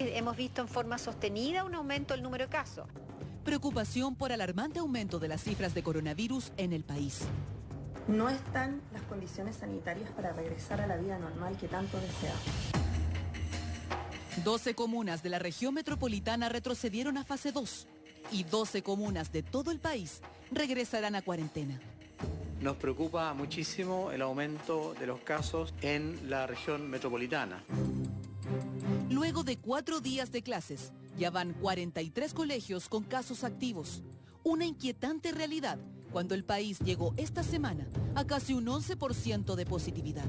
Hemos visto en forma sostenida un aumento del número de casos. Preocupación por alarmante aumento de las cifras de coronavirus en el país. No están las condiciones sanitarias para regresar a la vida normal que tanto deseamos. 12 comunas de la región metropolitana retrocedieron a fase 2 y 12 comunas de todo el país regresarán a cuarentena. Nos preocupa muchísimo el aumento de los casos en la región metropolitana. Luego de 4 días de clases, ya van 43 colegios con casos activos. Una inquietante realidad cuando el país llegó esta semana a casi un 11% de positividad.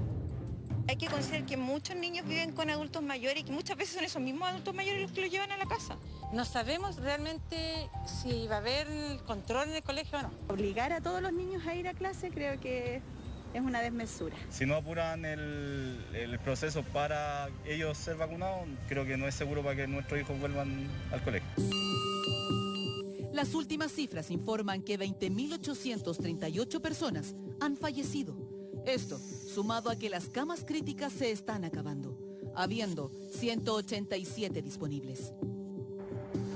Hay que considerar que muchos niños viven con adultos mayores y que muchas veces son esos mismos adultos mayores los que los llevan a la casa. No sabemos realmente si va a haber control en el colegio o no. Obligar a todos los niños a ir a clase creo que es una desmesura. Si no apuran el proceso para ellos ser vacunados, creo que no es seguro para que nuestros hijos vuelvan al colegio. Las últimas cifras informan que 20.838 personas han fallecido. Esto, sumado a que las camas críticas se están acabando, habiendo 187 disponibles.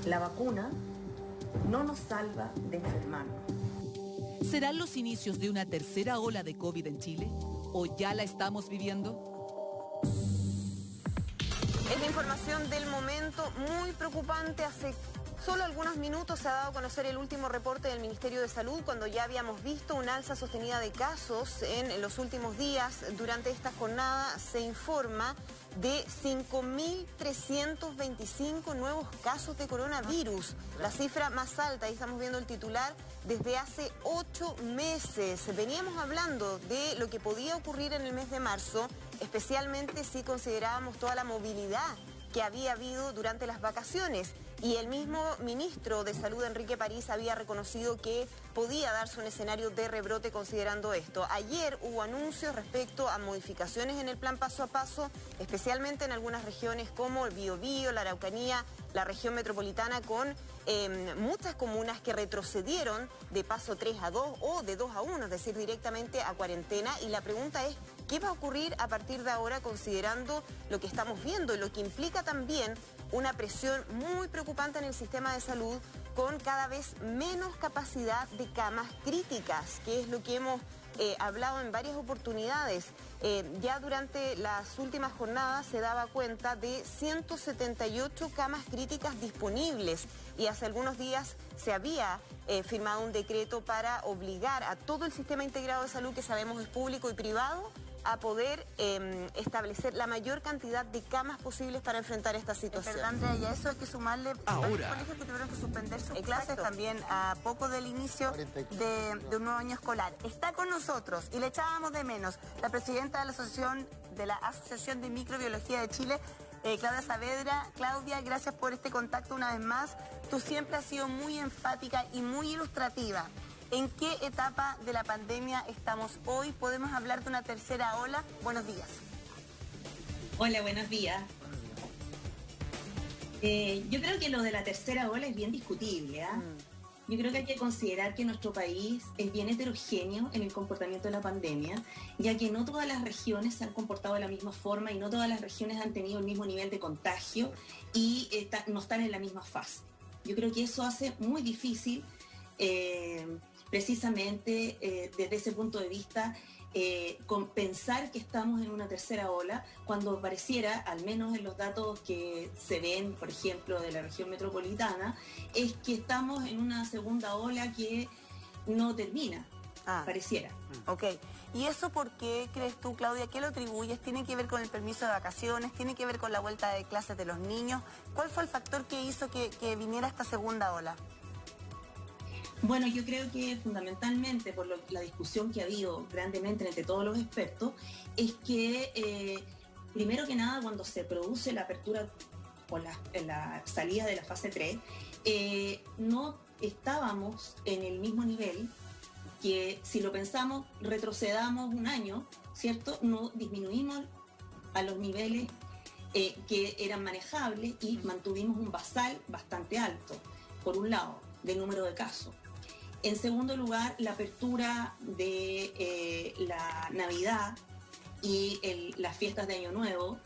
La vacuna no nos salva de enfermarnos. ¿Serán los inicios de una tercera ola de COVID en Chile? ¿O ya la estamos viviendo? Es la información del momento, muy preocupante. Hace solo algunos minutos se ha dado a conocer el último reporte del Ministerio de Salud, cuando ya habíamos visto un alza sostenida de casos en los últimos días. Durante esta jornada se informa de 5.325 nuevos casos de coronavirus, la cifra más alta, ahí estamos viendo el titular, desde hace 8 meses. Veníamos hablando de lo que podía ocurrir en el mes de marzo, especialmente si considerábamos toda la movilidad que había habido durante las vacaciones. Y el mismo ministro de Salud, Enrique París, había reconocido que podía darse un escenario de rebrote considerando esto. Ayer hubo anuncios respecto a modificaciones en el plan paso a paso, especialmente en algunas regiones como el Biobío, la Araucanía, la región metropolitana, con muchas comunas que retrocedieron de paso 3 a 2 o de 2 a 1, es decir, directamente a cuarentena. Y la pregunta es, ¿qué va a ocurrir a partir de ahora considerando lo que estamos viendo y lo que implica también una presión muy preocupante en el sistema de salud, con cada vez menos capacidad de camas críticas, que es lo que hemos hablado en varias oportunidades? Ya durante las últimas jornadas se daba cuenta de 178 camas críticas disponibles, y hace algunos días se había firmado un decreto para obligar a todo el sistema integrado de salud, que sabemos es público y privado, a poder establecer la mayor cantidad de camas posibles para enfrentar esta situación. Perdón, Andrea, y a eso hay que sumarle ahora colegios que tuvieron que suspender sus clases también a poco del inicio de un nuevo año escolar. Está con nosotros, y le echábamos de menos, la presidenta de la Asociación de Microbiología de Chile, Claudia Saavedra. Claudia, gracias por este contacto una vez más. Tú siempre has sido muy enfática y muy ilustrativa. ¿En qué etapa de la pandemia estamos hoy? ¿Podemos hablar de una tercera ola? Buenos días. Hola, buenos días. Yo creo que lo de la tercera ola es bien discutible. Yo creo que hay que considerar que nuestro país es bien heterogéneo en el comportamiento de la pandemia, ya que no todas las regiones se han comportado de la misma forma y no todas las regiones han tenido el mismo nivel de contagio y no están en la misma fase. Yo creo que eso hace muy difícil precisamente desde ese punto de vista, pensar que estamos en una tercera ola, cuando pareciera, al menos en los datos que se ven, por ejemplo, de la región metropolitana, es que estamos en una segunda ola que no termina, pareciera. Ok. ¿Y eso por qué crees tú, Claudia? ¿Qué lo atribuyes? ¿Tiene que ver con el permiso de vacaciones? ¿Tiene que ver con la vuelta de clases de los niños? ¿Cuál fue el factor que hizo que viniera esta segunda ola? Bueno, yo creo que fundamentalmente por la discusión que ha habido grandemente entre todos los expertos, es que primero que nada, cuando se produce la apertura o la salida de la fase 3, no estábamos en el mismo nivel que, si lo pensamos, retrocedamos un año, ¿cierto? No disminuimos a los niveles que eran manejables y mantuvimos un basal bastante alto, por un lado, de número de casos. En segundo lugar, la apertura de la Navidad y las fiestas de Año Nuevo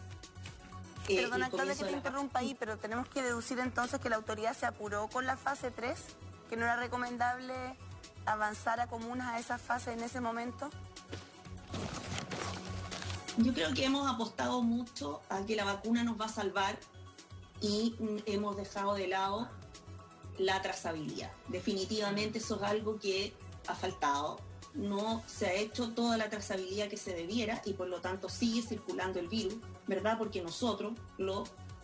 Perdona, Claudia, que te interrumpa ahí, pero tenemos que deducir entonces que la autoridad se apuró con la fase 3, que no era recomendable avanzar a comunas a esa fase en ese momento. Yo creo que hemos apostado mucho a que la vacuna nos va a salvar y hemos dejado de lado la trazabilidad. Definitivamente eso es algo que ha faltado. No se ha hecho toda la trazabilidad que se debiera y por lo tanto sigue circulando el virus, ¿verdad? Porque nosotros lo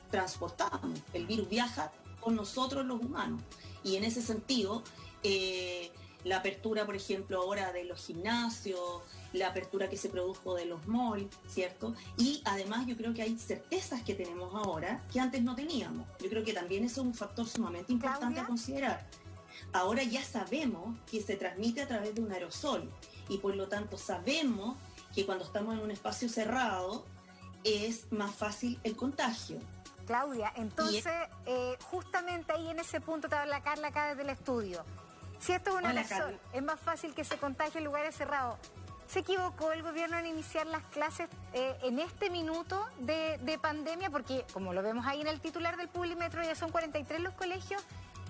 transportamos. El virus viaja con nosotros los humanos. Y en ese sentido, la apertura, por ejemplo, ahora de los gimnasios, la apertura que se produjo de los malls, ¿cierto? Y además yo creo que hay certezas que tenemos ahora que antes no teníamos. Yo creo que también eso es un factor sumamente importante a considerar. Ahora ya sabemos que se transmite a través de un aerosol y por lo tanto sabemos que cuando estamos en un espacio cerrado es más fácil el contagio. Claudia, entonces justamente ahí en ese punto te habla Carla acá desde el estudio. Si esto es un aerosol, es más fácil que se contagie en lugares cerrados. ¿Se equivocó el gobierno en iniciar las clases en este minuto de pandemia? Porque como lo vemos ahí en el titular del Publimetro, ya son 43 los colegios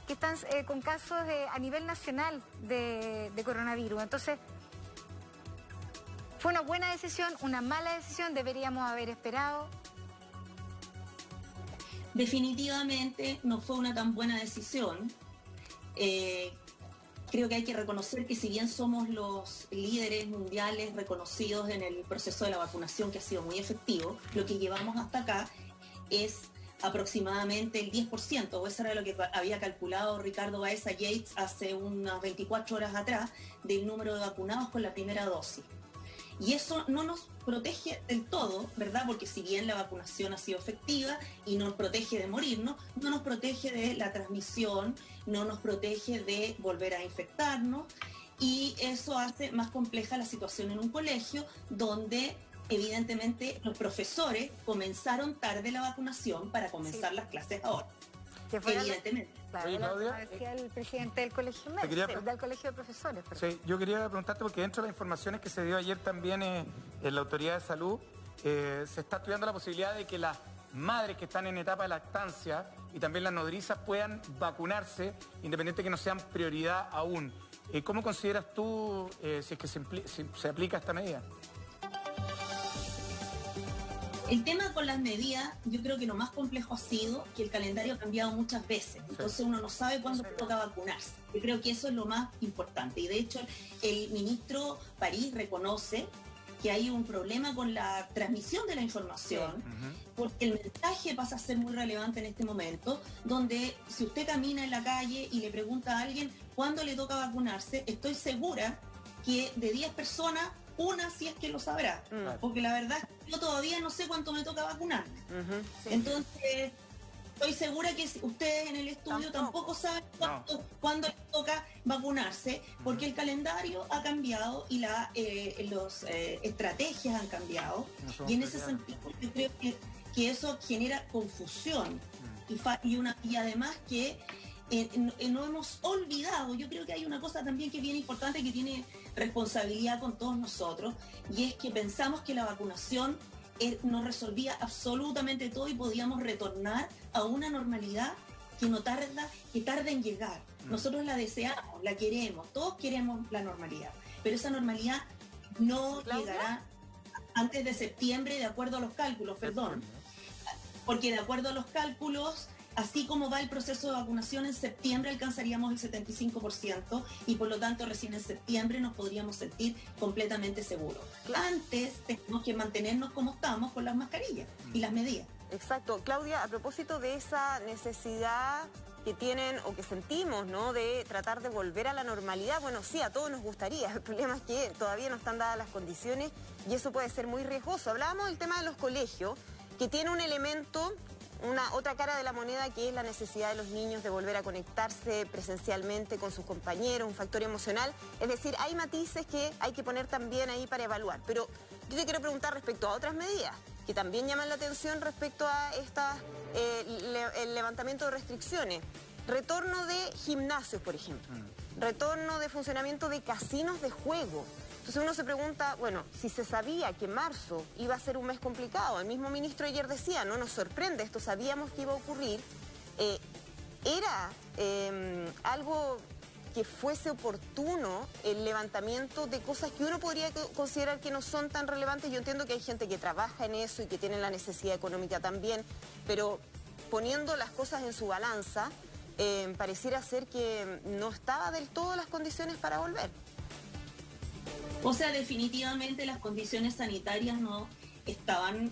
que están con casos a nivel nacional de coronavirus. Entonces, ¿fue una buena decisión, una mala decisión? ¿Deberíamos haber esperado? Definitivamente no fue una tan buena decisión. Creo que hay que reconocer que si bien somos los líderes mundiales reconocidos en el proceso de la vacunación, que ha sido muy efectivo, lo que llevamos hasta acá es aproximadamente el 10%, o eso era lo que había calculado Ricardo Baeza Yates hace unas 24 horas atrás, del número de vacunados con la primera dosis. Y eso no nos protege del todo, ¿verdad? Porque si bien la vacunación ha sido efectiva y nos protege de morirnos, no nos protege de la transmisión, no nos protege de volver a infectarnos, y eso hace más compleja la situación en un colegio donde evidentemente los comenzaron tarde la vacunación para comenzar las clases ahora. Evidentemente. Claro, decía el presidente del colegio del colegio de profesores. Sí, yo quería preguntarte, porque dentro de las informaciones que se dio ayer también en la Autoridad de Salud, se está estudiando la posibilidad de que las madres que están en etapa de lactancia y también las nodrizas puedan vacunarse, independiente que no sean prioridad aún. ¿Cómo consideras tú si es que se aplica esta medida? El tema con las medidas, yo creo que lo más complejo ha sido que el calendario ha cambiado muchas veces. Entonces uno no sabe cuándo toca vacunarse. Yo creo que eso es lo más importante. Y de hecho, el ministro París reconoce que hay un problema con la transmisión de la información, porque el mensaje pasa a ser muy relevante en este momento, donde si usted camina en la calle y le pregunta a alguien cuándo le toca vacunarse, estoy segura que de 10 personas, una si es que lo sabrá, porque la verdad es que yo todavía no sé cuánto me toca vacunarme. Entonces, estoy segura que ustedes en el estudio tampoco saben cuándo les toca vacunarse, porque el calendario ha cambiado y las estrategias han cambiado, y en ese sentido yo creo que eso genera confusión, y además que no hemos olvidado. Yo creo que hay una cosa también que es bien importante, que tiene responsabilidad con todos nosotros, y es que pensamos que la vacunación nos resolvía absolutamente todo y podíamos retornar a una normalidad que tarda en llegar. Nosotros la deseamos, la queremos, todos queremos la normalidad, pero esa normalidad no llegará antes de septiembre, de acuerdo a los cálculos, porque de acuerdo a los cálculos, así como va el proceso de vacunación, en septiembre alcanzaríamos el 75% y por lo tanto recién en septiembre nos podríamos sentir completamente seguros. Antes tenemos que mantenernos como estamos con las mascarillas y las medidas. Exacto. Claudia, a propósito de esa necesidad que tienen o que sentimos, ¿no?, de tratar de volver a la normalidad, bueno, sí, a todos nos gustaría. El problema es que todavía no están dadas las condiciones y eso puede ser muy riesgoso. Hablábamos del tema de los colegios, que tiene un elemento, una otra cara de la moneda, que es la necesidad de los niños de volver a conectarse presencialmente con sus compañeros, un factor emocional. Es decir, hay matices que hay que poner también ahí para evaluar. Pero yo te quiero preguntar respecto a otras medidas que también llaman la atención respecto a el levantamiento de restricciones. Retorno de gimnasios, por ejemplo. Retorno de funcionamiento de casinos de juego. Entonces uno se pregunta, bueno, si se sabía que marzo iba a ser un mes complicado, el mismo ministro ayer decía, no nos sorprende, esto sabíamos que iba a ocurrir, ¿era algo que fuese oportuno el levantamiento de cosas que uno podría considerar que no son tan relevantes? Yo entiendo que hay gente que trabaja en eso y que tiene la necesidad económica también, pero poniendo las cosas en su balanza, pareciera ser que no estaba del todo las condiciones para volver. O sea, definitivamente las condiciones sanitarias no estaban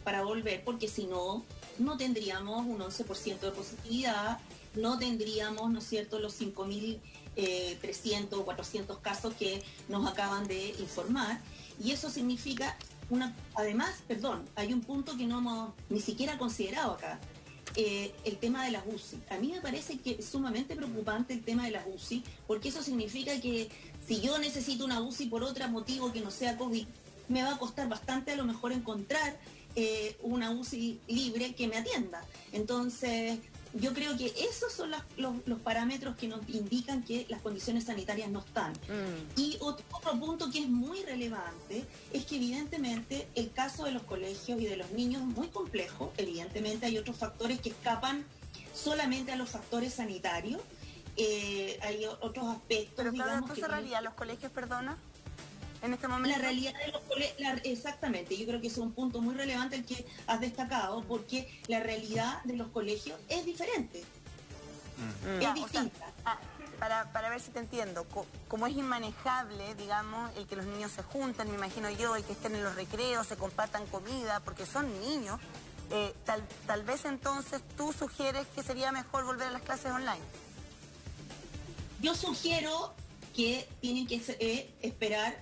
para volver, porque si no, no tendríamos un 11% de positividad, no tendríamos, ¿no es cierto?, los 5.300 o 400 casos que nos acaban de informar. Y eso significa, además, hay un punto que no hemos ni siquiera considerado acá, el tema de las UCI. A mí me parece que es sumamente preocupante el tema de las UCI, porque eso significa que si yo necesito una UCI por otro motivo que no sea COVID, me va a costar bastante a lo mejor encontrar una UCI libre que me atienda. Entonces, yo creo que esos son los parámetros que nos indican que las condiciones sanitarias no están. Y otro punto que es muy relevante es que evidentemente el caso de los colegios y de los niños es muy complejo. Evidentemente hay otros factores que escapan solamente a los factores sanitarios. Hay otros aspectos. Pero claro, digamos, ¿tú que cerrarías los colegios, perdona? En este momento. La realidad de los colegios, exactamente, yo creo que es un punto muy relevante el que has destacado, porque la realidad de los colegios es diferente, es distinta. O sea, para ver si te entiendo, como es inmanejable, digamos, el que los niños se junten, me imagino yo, el que estén en los recreos, se compartan comida, porque son niños, tal vez entonces tú sugieres que sería mejor volver a las clases online. Yo sugiero que tienen que esperar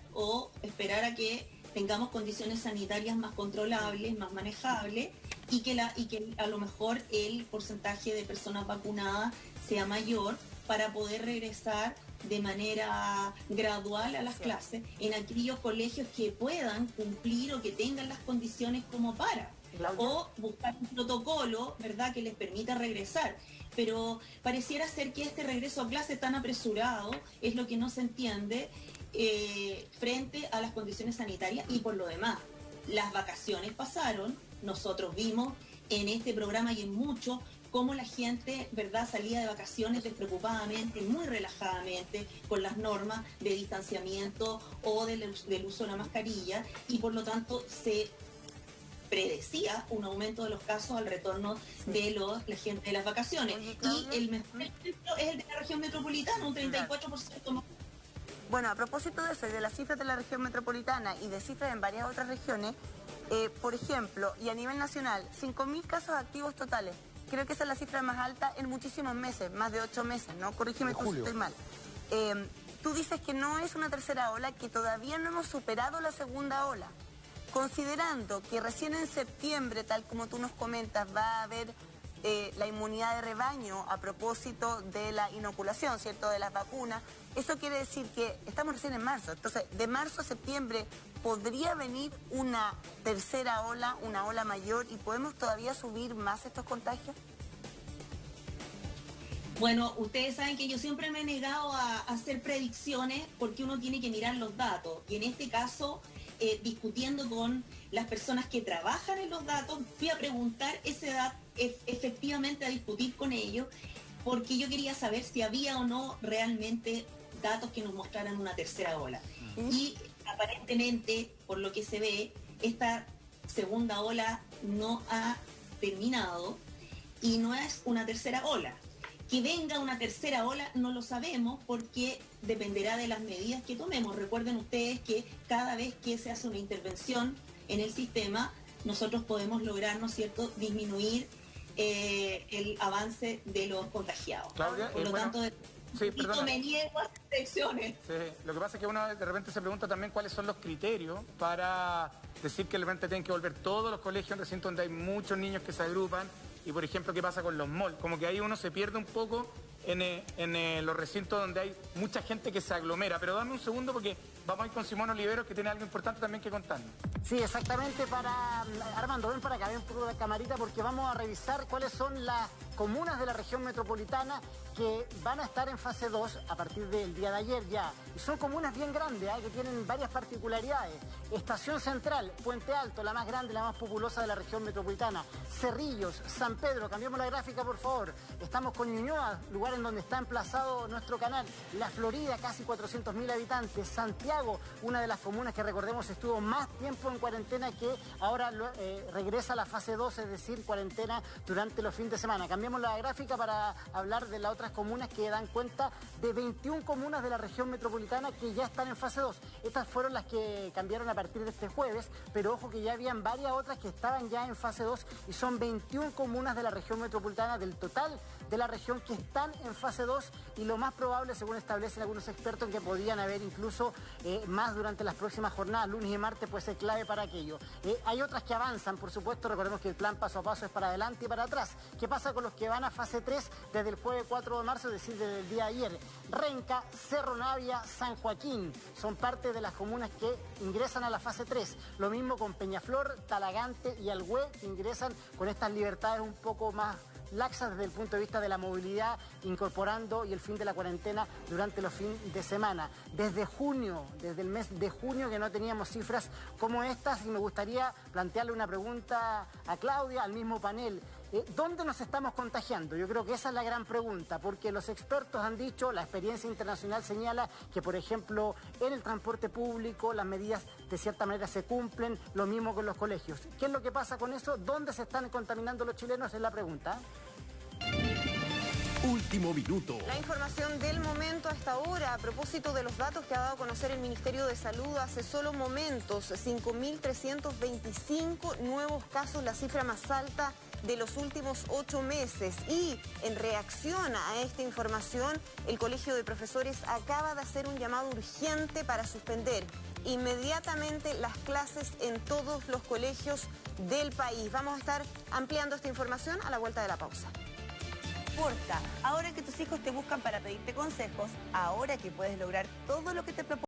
a que tengamos condiciones sanitarias más controlables, más manejables, y que a lo mejor el porcentaje de personas vacunadas sea mayor para poder regresar de manera gradual a las clases en aquellos colegios que puedan cumplir o que tengan las condiciones como para, o buscar un protocolo, ¿verdad?, que les permita regresar. Pero pareciera ser que este regreso a clase tan apresurado es lo que no se entiende frente a las condiciones sanitarias. Y por lo demás, las vacaciones pasaron, nosotros vimos en este programa y en muchos cómo la gente, ¿verdad?, salía de vacaciones despreocupadamente, muy relajadamente, con las normas de distanciamiento o del uso de la mascarilla, y por lo tanto se predecía un aumento de los casos al retorno de la gente de las vacaciones. Y el mejor ejemplo es el de la región metropolitana, un 34% más. Bueno, a propósito de eso y de las cifras de la región metropolitana y de cifras en varias otras regiones, por ejemplo, y a nivel nacional, 5.000 casos activos totales. Creo que esa es la cifra más alta en muchísimos meses, más de 8 meses, ¿no? Corrígeme si estoy mal. Tú dices que no es una tercera ola, que todavía no hemos superado la segunda ola. Considerando que recién en septiembre, tal como tú nos comentas, va a haber la inmunidad de rebaño a propósito de la inoculación, ¿cierto?, de las vacunas, eso quiere decir que estamos recién en marzo. Entonces, de marzo a septiembre podría venir una tercera ola, una ola mayor, y podemos todavía subir más estos contagios. Bueno, ustedes saben que yo siempre me he negado a hacer predicciones porque uno tiene que mirar los datos. Y en este caso, discutiendo con las personas que trabajan en los datos, fui a preguntar ese dato, efectivamente a discutir con ellos, porque yo quería saber si había o no realmente datos que nos mostraran una tercera ola. Y aparentemente, por lo que se ve, esta segunda ola no ha terminado y no es una tercera ola. Que venga una tercera ola no lo sabemos porque dependerá de las medidas que tomemos. Recuerden ustedes que cada vez que se hace una intervención en el sistema, nosotros podemos lograr, ¿no es cierto?, disminuir el avance de los contagiados. Claudia, por lo tanto, me niego a hacer predicciones. Sí, lo que pasa es que uno de repente se pregunta también cuáles son los criterios para decir que de repente tienen que volver todos los colegios en recintos donde hay muchos niños que se agrupan. Y por ejemplo, ¿qué pasa con los malls? Como que ahí uno se pierde un poco en los recintos donde hay mucha gente que se aglomera. Pero dame un segundo porque vamos a ir con Simón Oliveros, que tiene algo importante también que contarnos. Sí, exactamente. Armando, ven para acá, ven por la camarita, porque vamos a revisar cuáles son las comunas de la región metropolitana que van a estar en fase 2 a partir del día de ayer ya. Y son comunas bien grandes, que tienen varias particularidades. Estación Central, Puente Alto, la más grande, la más populosa de la región metropolitana. Cerrillos, San Pedro, cambiamos la gráfica por favor. Estamos con Ñuñoa, lugar en donde está emplazado nuestro canal. La Florida, casi 400.000 habitantes. Santiago, una de las comunas que recordemos estuvo más tiempo en cuarentena, que ahora regresa a la fase 2, es decir, cuarentena durante los fines de semana. Cambiamos la gráfica para hablar de las otras comunas que dan cuenta de 21 comunas de la región metropolitana que ya están en fase 2. Estas fueron las que cambiaron a partir de este jueves, pero ojo que ya habían varias otras que estaban ya en fase 2 y son 21 comunas de la región metropolitana del total de la región que están en fase 2 y lo más probable, según establecen algunos expertos, en que podrían haber incluso más durante las próximas jornadas, lunes y martes, puede ser clave para aquello. Hay otras que avanzan, por supuesto, recordemos que el plan paso a paso es para adelante y para atrás. ¿Qué pasa con los que van a fase 3 desde el jueves 4 de marzo, es decir, desde el día de ayer? Renca, Cerro Navia, San Joaquín son parte de las comunas que ingresan a la fase 3. Lo mismo con Peñaflor, Talagante y Alhué, que ingresan con estas libertades un poco más laxas desde el punto de vista de la movilidad, incorporando y el fin de la cuarentena durante los fines de semana. Desde junio, desde el mes de junio, que no teníamos cifras como estas, y me gustaría plantearle una pregunta a Claudia, al mismo panel. ¿Dónde nos estamos contagiando? Yo creo que esa es la gran pregunta, porque los expertos han dicho, la experiencia internacional señala que, por ejemplo, en el transporte público las medidas de cierta manera se cumplen, lo mismo con los colegios. ¿Qué es lo que pasa con eso? ¿Dónde se están contaminando los chilenos? Es la pregunta. Último minuto. La información del momento a esta hora, a propósito de los datos que ha dado a conocer el Ministerio de Salud hace solo momentos, 5.325 nuevos casos, la cifra más alta de los últimos 8 meses. Y en reacción a esta información, el Colegio de Profesores acaba de hacer un llamado urgente para suspender inmediatamente las clases en todos los colegios del país. Vamos a estar ampliando esta información a la vuelta de la pausa. Ahora que tus hijos te buscan para pedirte consejos, ahora que puedes lograr todo lo que te propones.